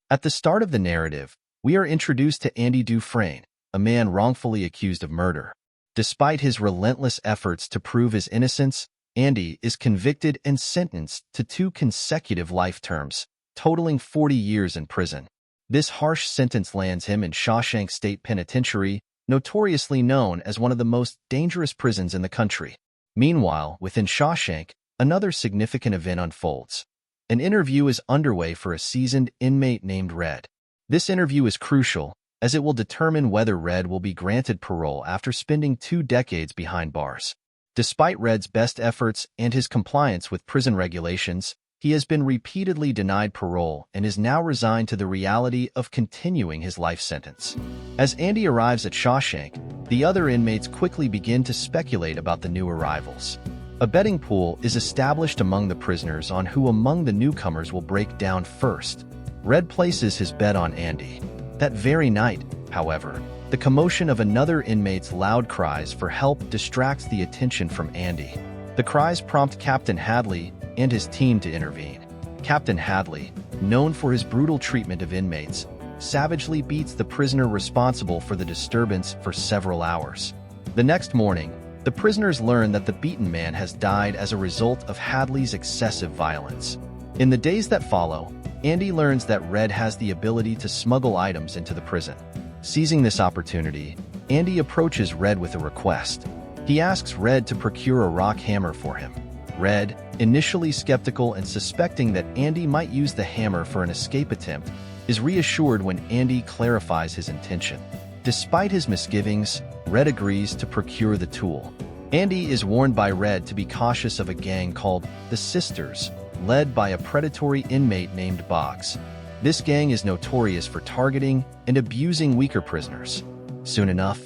At the start of the narrative, we are introduced to Andy Dufresne, a man wrongfully accused of murder. Despite his relentless efforts to prove his innocence, Andy is convicted and sentenced to 2 consecutive life terms, totaling 40 years in prison. This harsh sentence lands him in Shawshank State Penitentiary, notoriously known as one of the most dangerous prisons in the country. Meanwhile, within Shawshank, another significant event unfolds. An interview is underway for a seasoned inmate named Red. This interview is crucial, as it will determine whether Red will be granted parole after spending 2 decades behind bars. Despite Red's best efforts and his compliance with prison regulations, he has been repeatedly denied parole and is now resigned to the reality of continuing his life sentence. As Andy arrives at Shawshank, the other inmates quickly begin to speculate about the new arrivals. A betting pool is established among the prisoners on who among the newcomers will break down first. Red places his bet on Andy. That very night, however, the commotion of another inmate's loud cries for help distracts the attention from Andy. The cries prompt Captain Hadley and his team to intervene. Captain Hadley, known for his brutal treatment of inmates, savagely beats the prisoner responsible for the disturbance for several hours. The next morning, the prisoners learn that the beaten man has died as a result of Hadley's excessive violence. In the days that follow, Andy learns that Red has the ability to smuggle items into the prison. Seizing this opportunity, Andy approaches Red with a request. He asks Red to procure a rock hammer for him. Red, initially skeptical and suspecting that Andy might use the hammer for an escape attempt, is reassured when Andy clarifies his intention. Despite his misgivings, Red agrees to procure the tool. Andy is warned by Red to be cautious of a gang called the Sisters, led by a predatory inmate named Boggs. This gang is notorious for targeting and abusing weaker prisoners. Soon enough,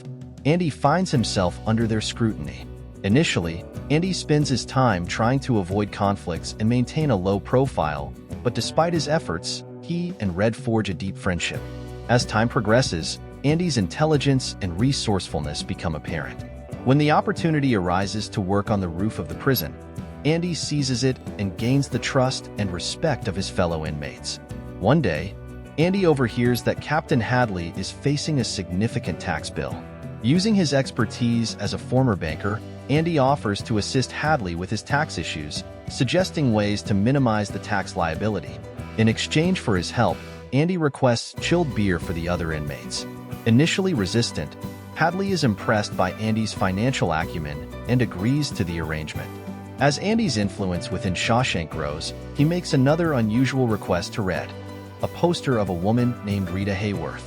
Andy finds himself under their scrutiny. Initially, Andy spends his time trying to avoid conflicts and maintain a low profile, but despite his efforts, he and Red forge a deep friendship. As time progresses, Andy's intelligence and resourcefulness become apparent. When the opportunity arises to work on the roof of the prison, Andy seizes it and gains the trust and respect of his fellow inmates. One day, Andy overhears that Captain Hadley is facing a significant tax bill. Using his expertise as a former banker, Andy offers to assist Hadley with his tax issues, suggesting ways to minimize the tax liability. In exchange for his help, Andy requests chilled beer for the other inmates. Initially resistant, Hadley is impressed by Andy's financial acumen and agrees to the arrangement. As Andy's influence within Shawshank grows, he makes another unusual request to Red, a poster of a woman named Rita Hayworth.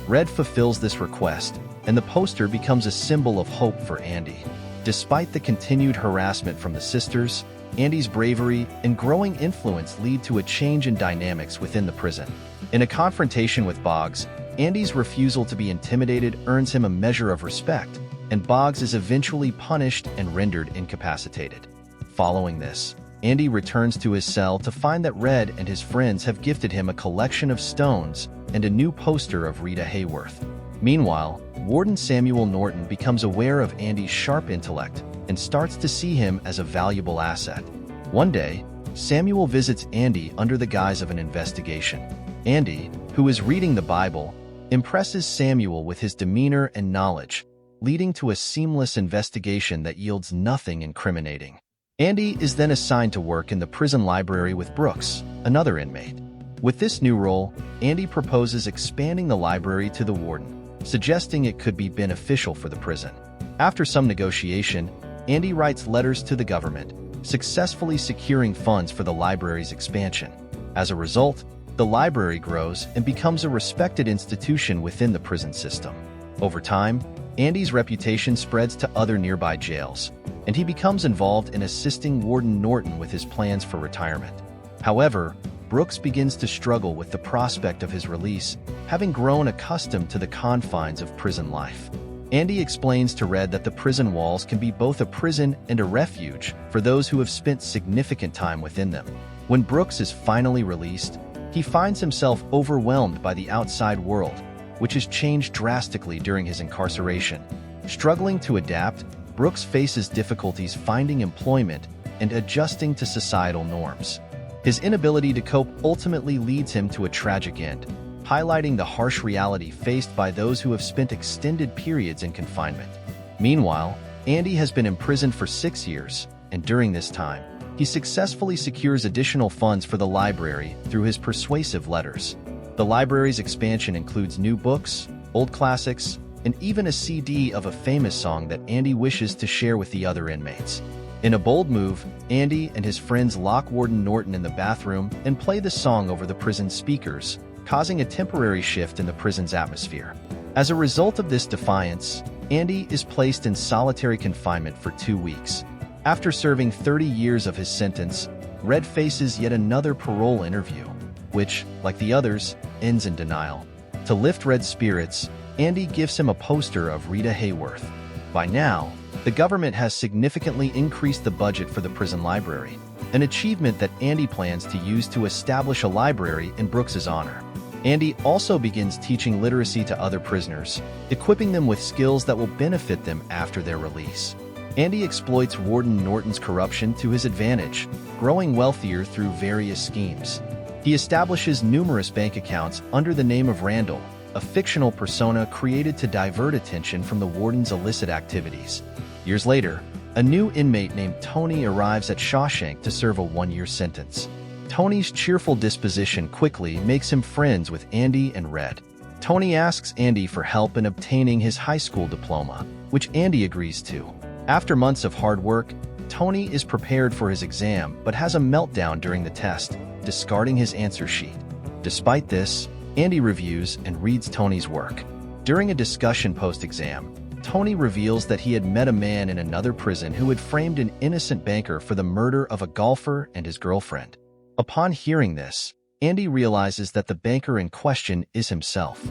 Red fulfills this request, and the poster becomes a symbol of hope for Andy. Despite the continued harassment from the sisters, Andy's bravery and growing influence lead to a change in dynamics within the prison. In a confrontation with Boggs, Andy's refusal to be intimidated earns him a measure of respect, and Boggs is eventually punished and rendered incapacitated. Following this, Andy returns to his cell to find that Red and his friends have gifted him a collection of stones and a new poster of Rita Hayworth. Meanwhile, Warden Samuel Norton becomes aware of Andy's sharp intellect and starts to see him as a valuable asset. One day, Samuel visits Andy under the guise of an investigation. Andy, who is reading the Bible, impresses Samuel with his demeanor and knowledge, leading to a seamless investigation that yields nothing incriminating. Andy is then assigned to work in the prison library with Brooks, another inmate. With this new role, Andy proposes expanding the library to the warden, suggesting it could be beneficial for the prison. After some negotiation, Andy writes letters to the government, successfully securing funds for the library's expansion. As a result, the library grows and becomes a respected institution within the prison system. Over time, Andy's reputation spreads to other nearby jails, and he becomes involved in assisting Warden Norton with his plans for retirement. However, Brooks begins to struggle with the prospect of his release, having grown accustomed to the confines of prison life. Andy explains to Red that the prison walls can be both a prison and a refuge for those who have spent significant time within them. When Brooks is finally released, he finds himself overwhelmed by the outside world, which has changed drastically during his incarceration. Struggling to adapt, Brooks faces difficulties finding employment and adjusting to societal norms. His inability to cope ultimately leads him to a tragic end, highlighting the harsh reality faced by those who have spent extended periods in confinement. Meanwhile, Andy has been imprisoned for 6 years, and during this time, he successfully secures additional funds for the library through his persuasive letters. The library's expansion includes new books, old classics, and even a CD of a famous song that Andy wishes to share with the other inmates. In a bold move, Andy and his friends lock Warden Norton in the bathroom and play the song over the prison speakers, causing a temporary shift in the prison's atmosphere. As a result of this defiance, Andy is placed in solitary confinement for 2 weeks. After serving 30 years of his sentence, Red faces yet another parole interview, which, like the others, ends in denial. To lift Red's spirits, Andy gives him a poster of Rita Hayworth. By now, the government has significantly increased the budget for the prison library, an achievement that Andy plans to use to establish a library in Brooks's honor. Andy also begins teaching literacy to other prisoners, equipping them with skills that will benefit them after their release. Andy exploits Warden Norton's corruption to his advantage, growing wealthier through various schemes. He establishes numerous bank accounts under the name of Randall, a fictional persona created to divert attention from the warden's illicit activities. Years later, a new inmate named Tony arrives at Shawshank to serve a 1-year sentence. Tony's cheerful disposition quickly makes him friends with Andy and Red. Tony asks Andy for help in obtaining his high school diploma, which Andy agrees to. After months of hard work, Tony is prepared for his exam but has a meltdown during the test, discarding his answer sheet. Despite this, Andy reviews and reads Tony's work. During a discussion post-exam, Tony reveals that he had met a man in another prison who had framed an innocent banker for the murder of a golfer and his girlfriend. Upon hearing this, Andy realizes that the banker in question is himself.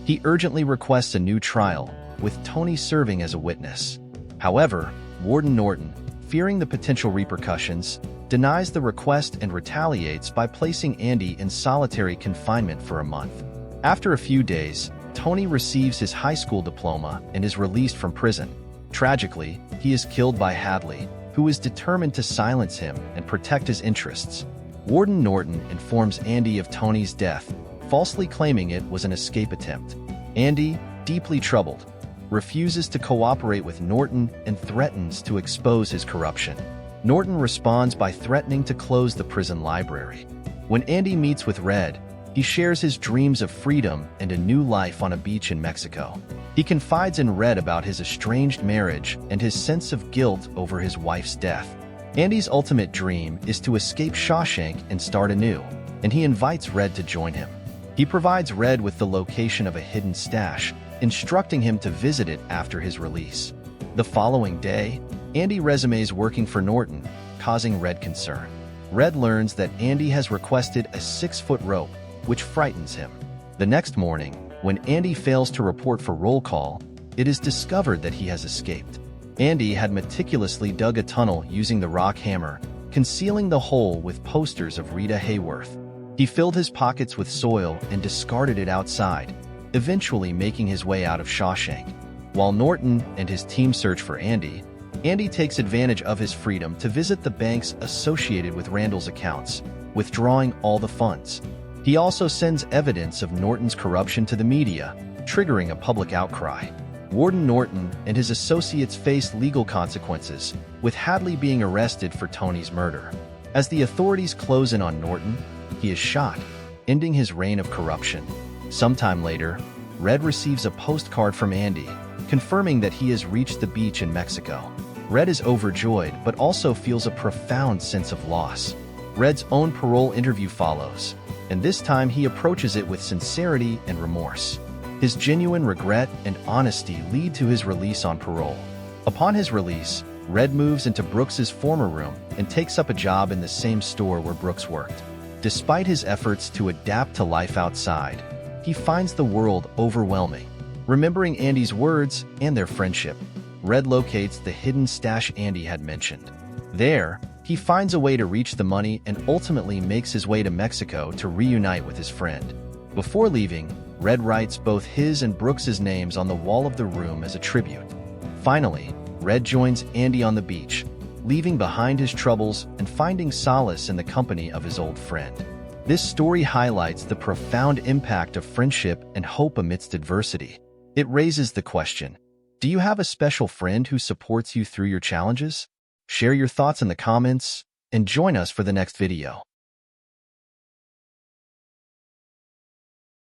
He urgently requests a new trial, with Tony serving as a witness. However, Warden Norton, fearing the potential repercussions, denies the request and retaliates by placing Andy in solitary confinement for a month. After a few days, Tony receives his high school diploma and is released from prison. Tragically, he is killed by Hadley, who is determined to silence him and protect his interests. Warden Norton informs Andy of Tony's death, falsely claiming it was an escape attempt. Andy, deeply troubled, refuses to cooperate with Norton and threatens to expose his corruption. Norton responds by threatening to close the prison library. When Andy meets with Red, he shares his dreams of freedom and a new life on a beach in Mexico. He confides in Red about his estranged marriage and his sense of guilt over his wife's death. Andy's ultimate dream is to escape Shawshank and start anew, and he invites Red to join him. He provides Red with the location of a hidden stash, instructing him to visit it after his release. The following day, Andy resumes working for Norton, causing Red concern. Red learns that Andy has requested a 6-foot rope, which frightens him. The next morning, when Andy fails to report for roll call, it is discovered that he has escaped. Andy had meticulously dug a tunnel using the rock hammer, concealing the hole with posters of Rita Hayworth. He filled his pockets with soil and discarded it outside, eventually making his way out of Shawshank. While Norton and his team search for Andy, Andy takes advantage of his freedom to visit the banks associated with Randall's accounts, withdrawing all the funds. He also sends evidence of Norton's corruption to the media, triggering a public outcry. Warden Norton and his associates face legal consequences, with Hadley being arrested for Tony's murder. As the authorities close in on Norton, he is shot, ending his reign of corruption. Sometime later, Red receives a postcard from Andy, confirming that he has reached the beach in Mexico. Red is overjoyed but also feels a profound sense of loss. Red's own parole interview follows, and this time he approaches it with sincerity and remorse. His genuine regret and honesty lead to his release on parole. Upon his release, Red moves into Brooks's former room and takes up a job in the same store where Brooks worked. Despite his efforts to adapt to life outside, he finds the world overwhelming. Remembering Andy's words and their friendship, Red locates the hidden stash Andy had mentioned. There, he finds a way to reach the money and ultimately makes his way to Mexico to reunite with his friend. Before leaving, Red writes both his and Brooks's names on the wall of the room as a tribute. Finally, Red joins Andy on the beach, leaving behind his troubles and finding solace in the company of his old friend. This story highlights the profound impact of friendship and hope amidst adversity. It raises the question, do you have a special friend who supports you through your challenges? Share your thoughts in the comments and join us for the next video.